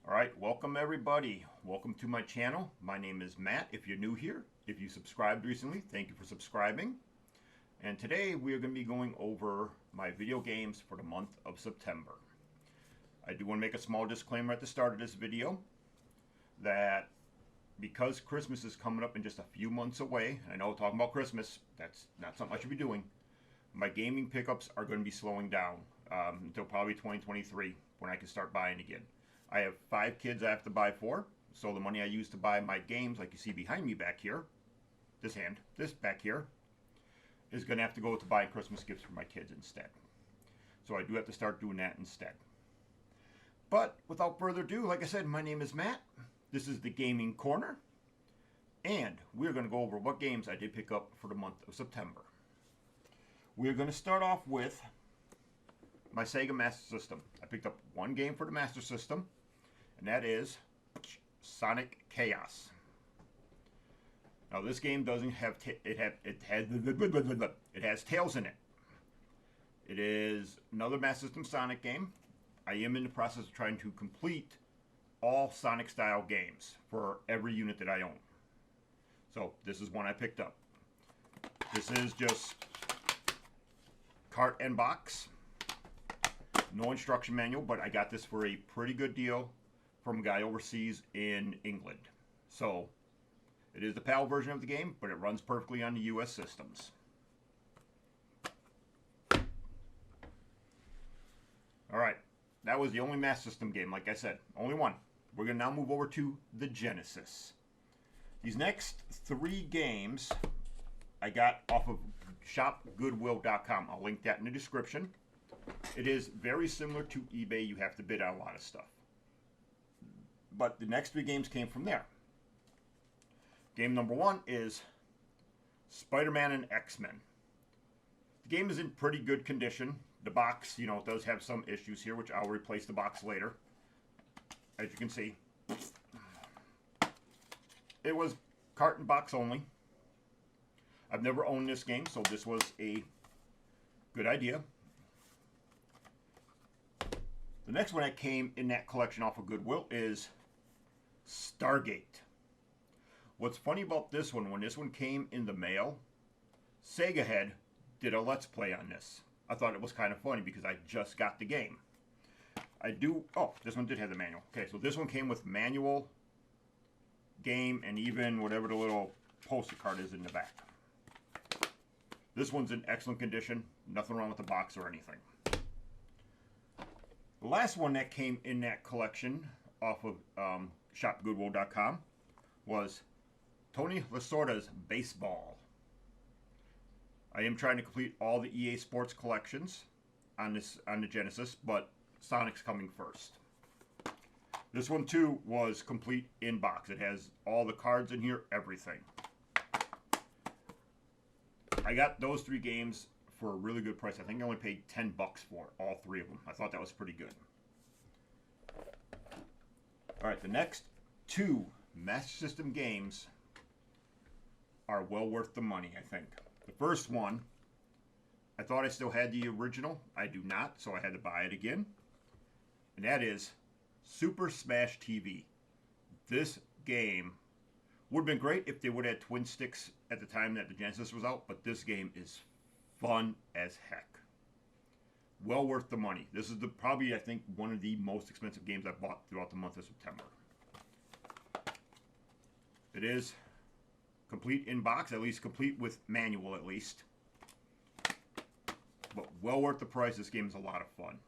Alright, welcome everybody. Welcome to my channel. My name is Matt. If you're new here, if you subscribed recently, thank you for subscribing. And today we are going to be going over my video games for the month of September. I do want to make a small disclaimer at the start of this video that because Christmas is coming up in just a few months away, I know talking about Christmas, that's not something I should be doing, my gaming pickups are going to be slowing down until probably 2023 when I can start buying again. I have 5 kids I have to buy for, so the money I use to buy my games, like you see behind me back here, this back here, is going to have to go to buying Christmas gifts for my kids instead. So I do have to start doing that instead. But without further ado, like I said, my name is Matt. This is the Gaming Corner, and we're going to go over what games I did pick up for the month of September. We're going to start off with my Sega Master System. I picked up one game for the Master System, and that is Sonic Chaos. Now this game doesn't have it has Tails in it. It is another Master System Sonic game. I am in the process of trying to complete all Sonic style games for every unit that I own. So this is one I picked up. This is just cart and box. No instruction manual, but I got this for a pretty good deal from a guy overseas in England. So, it is the PAL version of the game, but it runs perfectly on the US systems. Alright, that was the only Master System game, like I said. Only one. We're going to now move over to the Genesis. These next 3 games I got off of shopgoodwill.com. I'll link that in the description. It is very similar to eBay. You have to bid on a lot of stuff. But the next 3 games came from there. Game number 1 is Spider-Man and X-Men. The game is in pretty good condition. The box, it does have some issues here, which I'll replace the box later. As you can see. It was carton box only. I've never owned this game, so this was a good idea. The next one that came in that collection off of Goodwill is Stargate. What's funny about this one, when this one came in the mail, Sega Head did a Let's Play on this. I thought it was kind of funny because I just got the game. This one did have the manual. Okay, so this one came with manual, game, and even whatever the little poster card is in the back. This one's in excellent condition. Nothing wrong with the box or anything. The last one that came in that collection off of shopgoodwill.com was Tony Lasorda's Baseball. I am trying to complete all the EA Sports collections on the Genesis, but Sonic's coming first. This one too was complete in box. It has all the cards in here, everything. I got those 3 games for a really good price. I think I only paid $10 for all 3 of them. I thought that was pretty good. Alright, the next 2 Master System games are well worth the money, I think. The first one, I thought I still had the original. I do not, so I had to buy it again. And that is Super Smash TV. This game would have been great if they would have had twin sticks at the time that the Genesis was out, but this game is fun as heck. Well worth the money. This is probably, I think, one of the most expensive games I've bought throughout the month of September. It is complete in box, at least complete with manual at least. But well worth the price. This game is a lot of fun.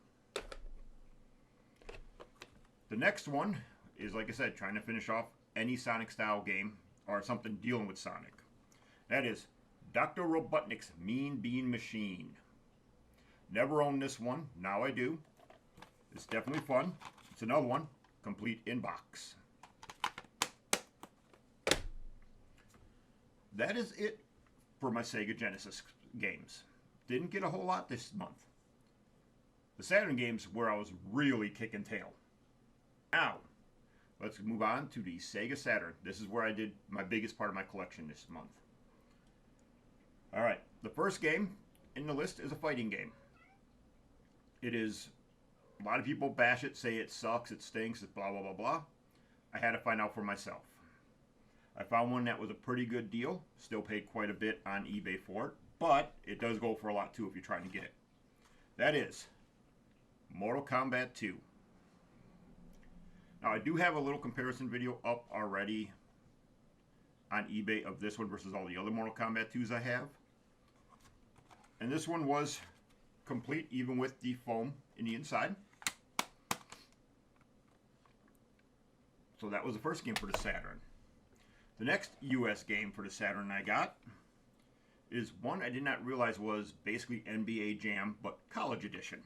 The next one is, like I said, trying to finish off any Sonic style game or something dealing with Sonic. That is Dr. Robotnik's Mean Bean Machine. Never owned this one. Now I do. It's definitely fun. It's another one, complete in box. That is it for my Sega Genesis games. Didn't get a whole lot this month. The Saturn games where I was really kicking tail. Now, let's move on to the Sega Saturn. This is where I did my biggest part of my collection this month. Alright, the first game in the list is a fighting game. It is A lot of people bash it, say it sucks, it stinks, it's blah, blah, blah, blah. I had to find out for myself. I found one that was a pretty good deal. Still paid quite a bit on eBay for it, but it does go for a lot too if you're trying to get it. That is Mortal Kombat 2. Now, I do have a little comparison video up already on eBay of this one versus all the other Mortal Kombat 2s I have. And this one was complete, even with the foam in the inside. So that was the first game for the Saturn. The next US game for the Saturn I got is one I did not realize was basically NBA Jam, but college edition.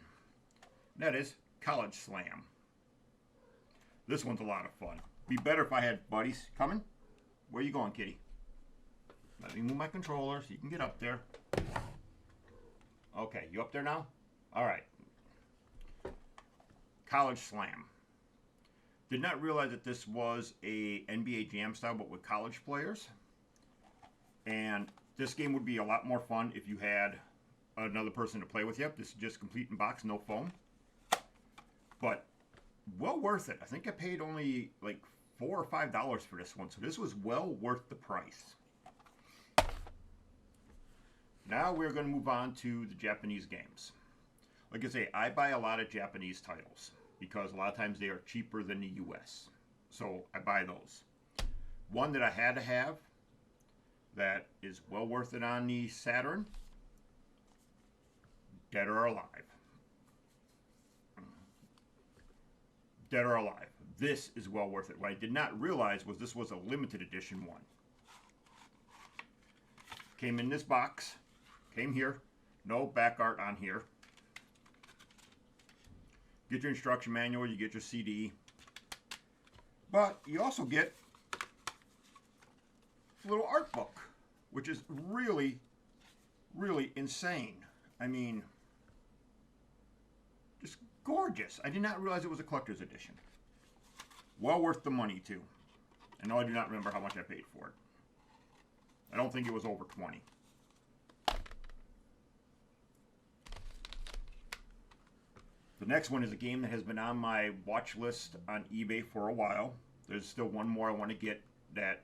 That is College Slam. This one's a lot of fun. Be better if I had buddies coming. Where you going, kitty? Let me move my controller so you can get up there. Okay, you up there now? All right. College Slam. Did not realize that this was a NBA Jam style, but with college players. And this game would be a lot more fun if you had another person to play with you. This is just complete in box, no foam. But well worth it. I think I paid only like $4 or $5 for this one, so this was well worth the price. Now we're going to move on to the Japanese games. Like I say, I buy a lot of Japanese titles because a lot of times they are cheaper than the US. So I buy those. One that I had to have that is well worth it on the Saturn, Dead or Alive. Dead or Alive. This is well worth it. What I did not realize was this was a limited edition one. Came in this box. Came here. No back art on here. Get your instruction manual. You get your CD. But you also get a little art book, which is really, really insane. I mean, just gorgeous. I did not realize it was a collector's edition. Well worth the money, too. I know I do not remember how much I paid for it. I don't think it was over 20. The next one is a game that has been on my watch list on eBay for a while. There's still one more I want to get that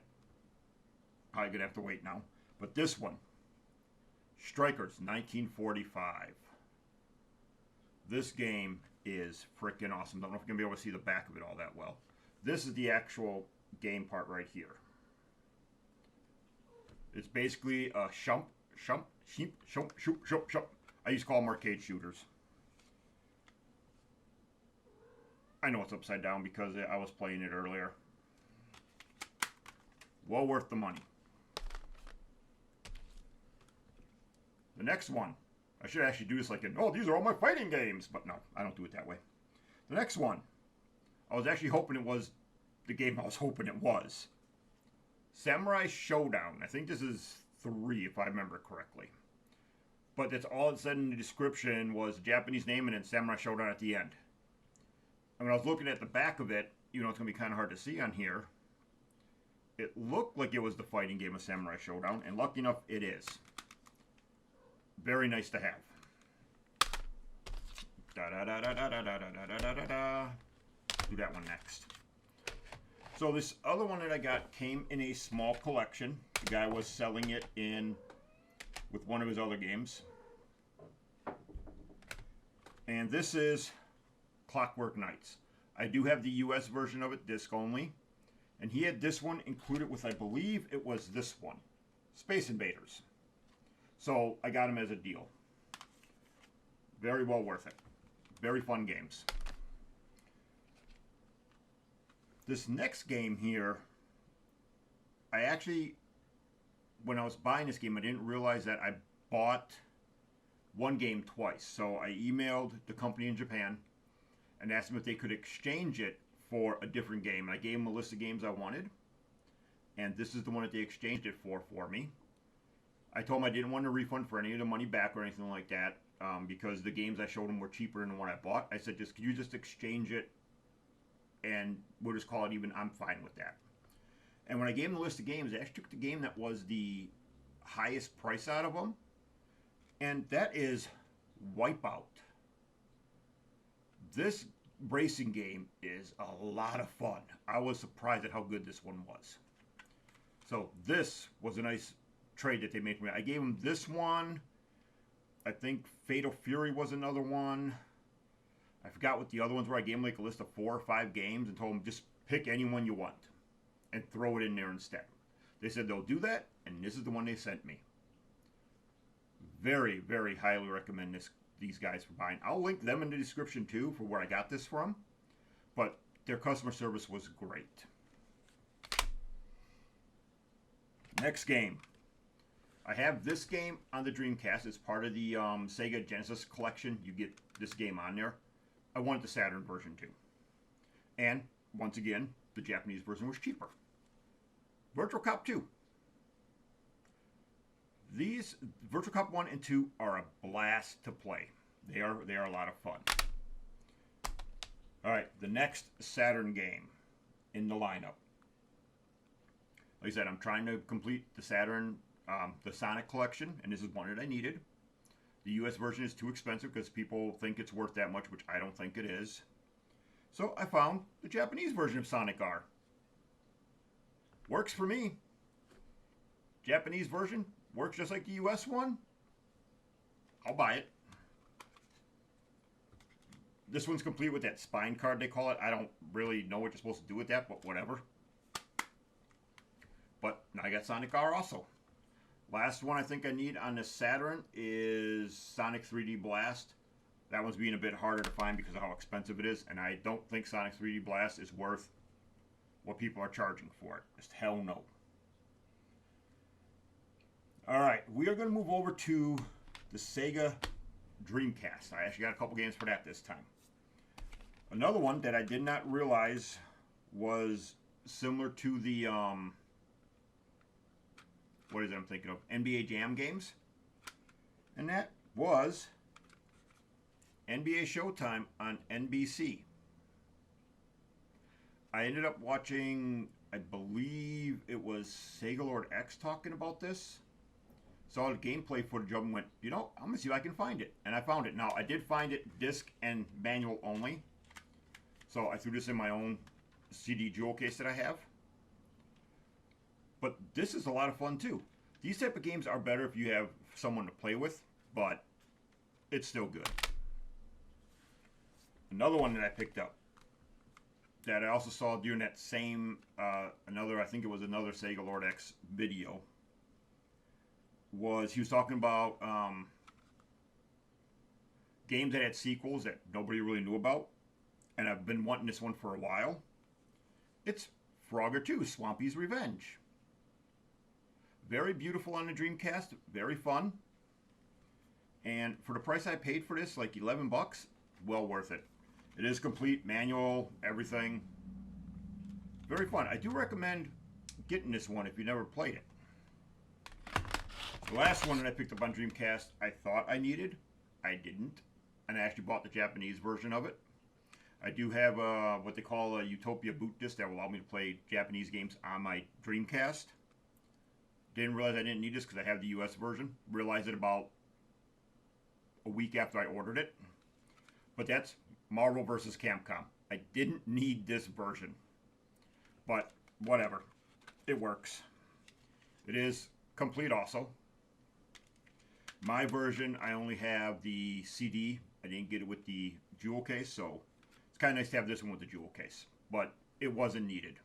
probably going to have to wait now. But this one, Strikers 1945. This game is freaking awesome. Don't know if I'm going to be able to see the back of it all that well. This is the actual game part right here. It's basically a shump. I used to call them arcade shooters. I know it's upside down because I was playing it earlier. Well worth the money. The next one. I should actually do this like oh, these are all my fighting games. But no, I don't do it that way. The next one. I was actually hoping it was the game I was hoping it was. Samurai Showdown. I think this is 3 if I remember correctly. But that's all it said in the description was Japanese name and then Samurai Showdown at the end. And when I was looking at the back of it, you know, it's going to be kind of hard to see on here. It looked like it was the fighting game of Samurai Showdown, and lucky enough, it is. Very nice to have. Da-da-da-da-da-da-da-da-da-da-da. Do that one next. So this other one that I got came in a small collection. The guy was selling it in with one of his other games. And this is Clockwork Knights. I do have the US version of it, disc only. And he had this one included with, I believe it was this one, Space Invaders. So I got him as a deal. Very well worth it. Very fun games. This next game here, I actually, when I was buying this game, I didn't realize that I bought one game twice. So I emailed the company in Japan and asked them if they could exchange it for a different game. I gave them a list of games I wanted, and this is the one that they exchanged it for me. I told them I didn't want a refund for any of the money back or anything like that, because the games I showed them were cheaper than the one I bought. I said, could you just exchange it, and we'll just call it even. I'm fine with that. And when I gave them the list of games, I actually took the game that was the highest price out of them, and that is Wipeout. This racing game is a lot of fun. I was surprised at how good this one was. So this was a nice trade that they made for me. I gave them this one. I think Fatal Fury was another one. I forgot what the other ones were. I gave them like a list of 4 or 5 games and told them just pick any one you want and throw it in there instead. They said they'll do that, and this is the one they sent me. Very, very highly recommend these guys for buying. I'll link them in the description too for where I got this from, but their customer service was great. Next game. I have this game on the Dreamcast. It's part of the Sega Genesis collection. You get this game on there. I wanted the Saturn version too. And, once again, the Japanese version was cheaper. Virtual Cop 2. These Virtual Cop 1 and 2 are a blast to play. They are a lot of fun. Alright, the next Saturn game in the lineup. Like I said, I'm trying to complete the Saturn, the Sonic collection, and this is one that I needed. The US version is too expensive because people think it's worth that much, which I don't think it is. So I found the Japanese version of Sonic R. Works for me. Japanese version works just like the US one. I'll buy it. This one's complete with that spine card, they call it. I don't really know what you're supposed to do with that, but whatever. But now I got Sonic R also. Last one I think I need on the Saturn is Sonic 3D Blast. That one's being a bit harder to find because of how expensive it is, and I don't think Sonic 3D Blast is worth what people are charging for it. Just hell no. Alright, we are going to move over to the Sega Dreamcast. I actually got a couple games for that this time. Another one that I did not realize was similar to the, what is it I'm thinking of? NBA Jam games. And that was NBA Showtime on NBC. I ended up watching, I believe it was Sega Lord X talking about this. Saw the gameplay footage of them, went, you know, I'm going to see if I can find it. And I found it. Now, I did find it disc and manual only. So I threw this in my own CD jewel case that I have. But this is a lot of fun too. These type of games are better if you have someone to play with, but it's still good. Another one that I picked up that I also saw during that same, I think it was another Sega Lord X video, was he was talking about games that had sequels that nobody really knew about, and I've been wanting this one for a while. It's Frogger 2, Swampy's Revenge. Very beautiful on the Dreamcast, very fun. And for the price I paid for this, like 11 bucks, well worth it. It is complete, manual, everything. Very fun. I do recommend getting this one if you never played it. The last one that I picked up on Dreamcast, I thought I needed. I didn't. And I actually bought the Japanese version of it. I do have what they call a Utopia boot disc that will allow me to play Japanese games on my Dreamcast. Didn't realize I didn't need this because I have the US version. Realized it about a week after I ordered it. But that's Marvel vs. Capcom. I didn't need this version. But whatever. It works. It is complete also. My version, I only have the CD. I didn't get it with the jewel case, so it's kind of nice to have this one with the jewel case. But it wasn't needed.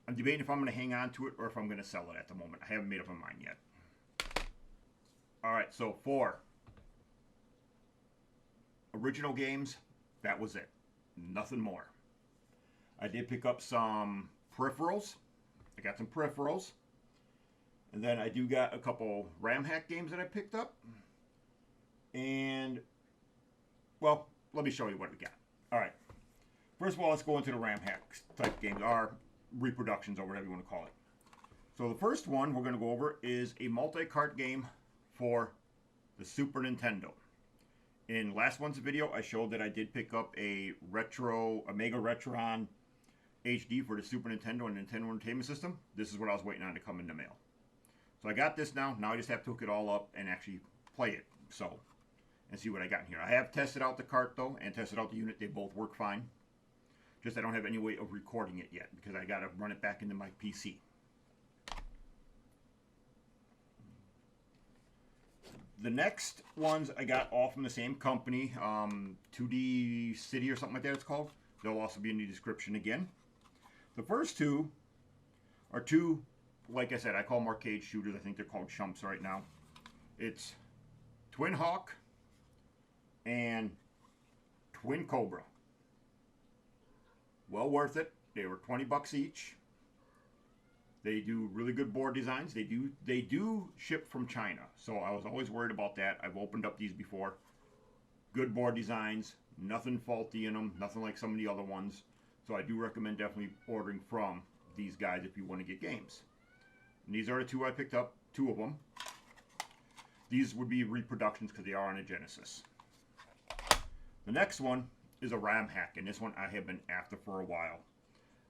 I'm debating if I'm going to hang on to it or if I'm going to sell it at the moment. I haven't made up my mind yet. Alright, so for original games, that was it. Nothing more. I did pick up some peripherals. I got some peripherals. And then I do got a couple RAM hack games that I picked up. And, well, let me show you what we got. Alright. First of all, let's go into the RAM hack type games, or reproductions, or whatever you want to call it. So the first one we're going to go over is a multi-cart game for the Super Nintendo. In last one's video, I showed that I did pick up a Mega Retron HD for the Super Nintendo and Nintendo Entertainment System. This is what I was waiting on to come in the mail. So I got this now. Now I just have to hook it all up and actually play it. So, and see what I got in here. I have tested out the cart though, and tested out the unit. They both work fine. Just I don't have any way of recording it yet because I got to run it back into my PC. The next ones I got all from the same company, 2D City or something like that it's called. They'll also be in the description again. The first two are two, like I said, I call them arcade shooters. I think they're called chumps right now. It's Twin Hawk and Twin Cobra. Well worth it. They were 20 bucks each. They do really good board designs. They do ship from China, so I was always worried about that. I've opened up these before. Good board designs, nothing faulty in them, nothing like some of the other ones. So I do recommend definitely ordering from these guys if you want to get games. And these are the two I picked up, two of them. These would be reproductions because they are on a Genesis. The next one is a RAM hack, and this one I have been after for a while.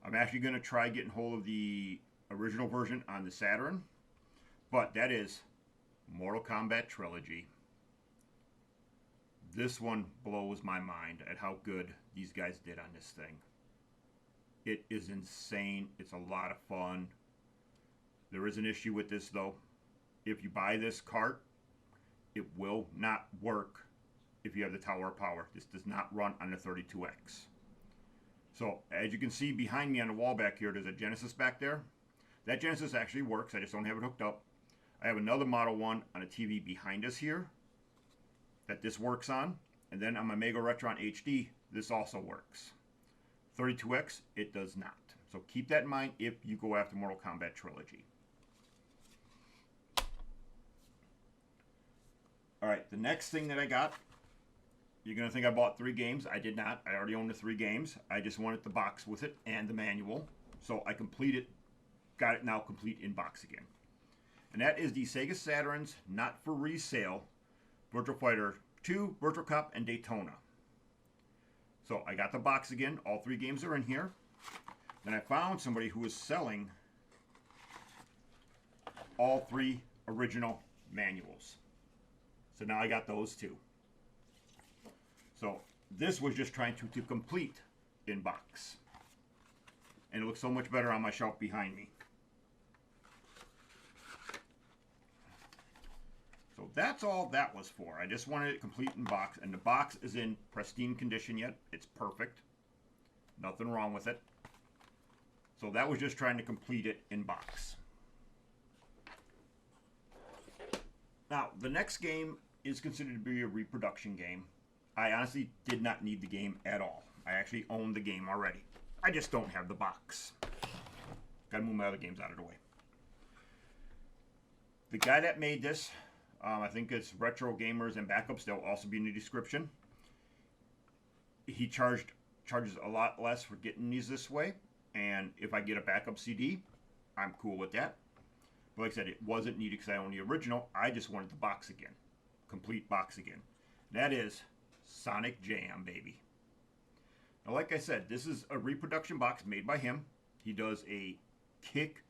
I'm actually going to try getting hold of the original version on the Saturn, but that is Mortal Kombat Trilogy. This one blows my mind at how good these guys did on this thing. It is insane. It's a lot of fun. There is an issue with this though. If you buy this cart, it will not work if you have the Tower of Power. This does not run on the 32X. So as you can see behind me on the wall back here, there's a Genesis back there. That Genesis actually works. I just don't have it hooked up. I have another Model 1 on a TV behind us here that this works on. And then on my Mega Retron HD, this also works. 32X, it does not. So keep that in mind if you go after Mortal Kombat Trilogy. Alright, the next thing that I got, you're going to think I bought 3 games. I did not. I already owned the 3 games. I just wanted the box with it and the manual. So I got it now complete in box again. And that is the Sega Saturn's not for resale Virtua Fighter 2, Virtua Cop, and Daytona. So I got the box again. All 3 games are in here. Then I found somebody who was selling all 3 original manuals. So now I got those too. So this was just trying to complete in box. And it looks so much better on my shelf behind me. So that's all that was for. I just wanted it complete in box. And the box is in pristine condition yet. It's perfect. Nothing wrong with it. So that was just trying to complete it in box. Now, the next game is considered to be a reproduction game. I honestly did not need the game at all. I actually own the game already. I just don't have the box. Gotta move my other games out of the way. The guy that made this, I think it's Retro Gamers and Backups. They'll also be in the description. He charges a lot less for getting these this way. And if I get a backup CD, I'm cool with that. But like I said, it wasn't needed because I own the original. I just wanted the box again. Complete box again. That is Sonic Jam, baby. Now, like I said, this is a reproduction box made by him. He does a kick-ass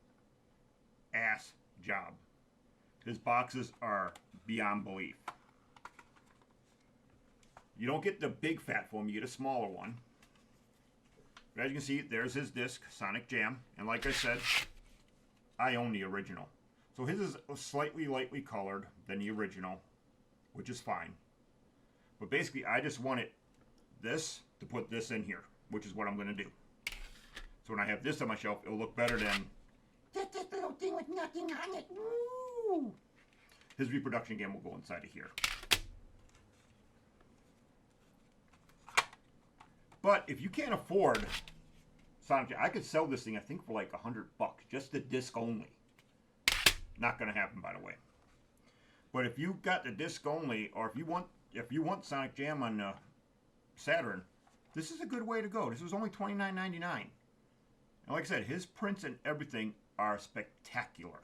job. His boxes are beyond belief. You don't get the big fat foam, you get a smaller one. But as you can see, there's his disc, Sonic Jam. And like I said, I own the original. So his is slightly lightly colored than the original, which is fine. But basically, I just wanted this to put this in here, which is what I'm going to do. So when I have this on my shelf, it'll look better than just this little thing with nothing on it. Woo! His reproduction game will go inside of here. But if you can't afford Sonic Jam, I could sell this thing, I think, for like $100, just the disc only. Not going to happen, by the way. But if you got the disc only, or if you want Sonic Jam on Saturn, this is a good way to go. This was only $29.99. And like I said, his prints and everything are spectacular.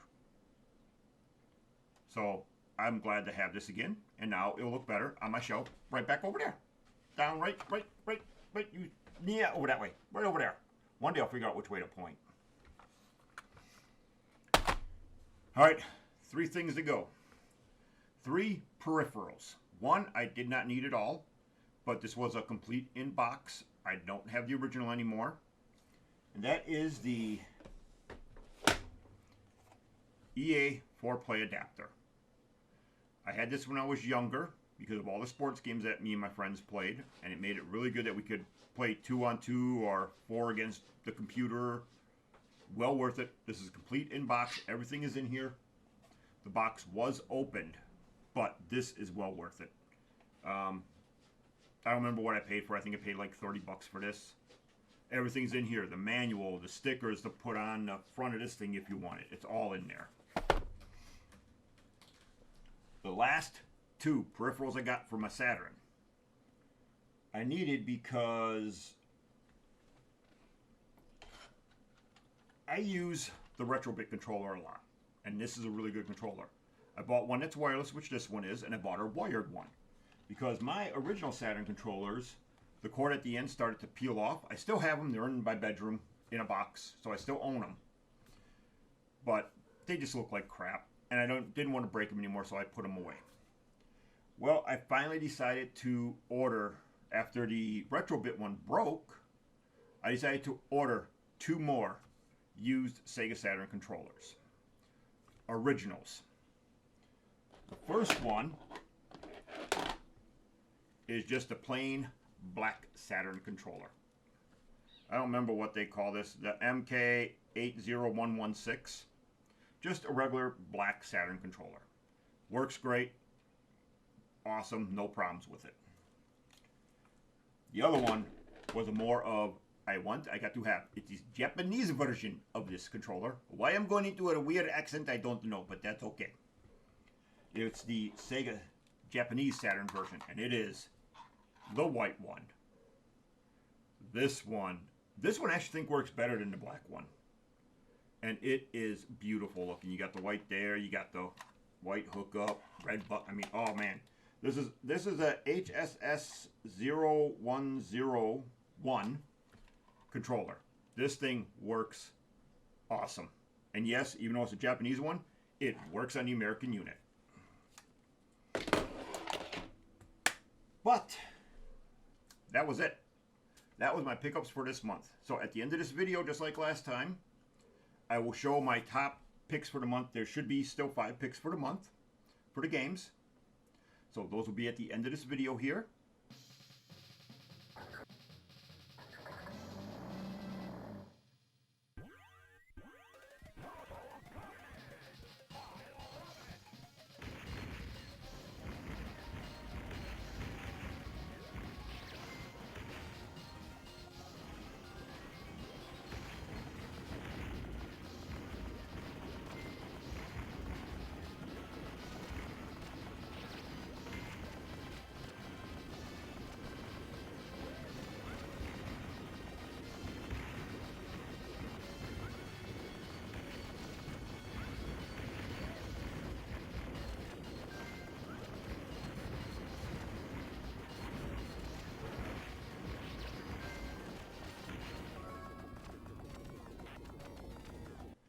So I'm glad to have this again, and now it'll look better on my shelf, right back over there. Down, right, over that way, right over there. One day I'll figure out which way to point. All right, 3 things to go. 3 peripherals. One, I did not need it all, but this was a complete in-box. I don't have the original anymore. And that is the EA 4Play adapter. I had this when I was younger because of all the sports games that me and my friends played, and it made it really good that we could play 2-on-2 or 4 against the computer. Well worth it. This is complete in-box. Everything is in here. The box was opened, but this is well worth it. I don't remember what I paid for. I think I paid like 30 bucks for this. Everything's in here. The manual, the stickers to put on the front of this thing if you want it. It's all in there. The last two peripherals I got for my Saturn, I needed because I use the Retrobit controller a lot, and this is a really good controller. I bought one that's wireless, which this one is, and I bought a wired one because my original Saturn controllers, the cord at the end started to peel off. I still have them. They're in my bedroom in a box, so I still own them. But they just look like crap, and I didn't want to break them anymore, so I put them away. Well, I finally decided to order, after the Retrobit one broke, I decided to order 2 more used Sega Saturn controllers. Originals. The first one is just a plain black Saturn controller. I don't remember what they call this, the MK80116. Just a regular black Saturn controller. Works great. Awesome, no problems with it. The other one was a more of, I got to have. It's the Japanese version of this controller. Why I'm going into a weird accent, I don't know, but that's okay. It's the Sega Japanese Saturn version, and it is the white one. This one I actually think works better than the black one. And it is beautiful looking. You got the white there, you got the white hookup, red button. I mean, oh man. This is a HSS 0101 controller. This thing works awesome. And yes, even though it's a Japanese one, it works on the American unit. But that was it. That was my pickups for this month. So at the end of this video, just like last time, I will show my top picks for the month. There should be still 5 picks for the month for the games. So those will be at the end of this video here.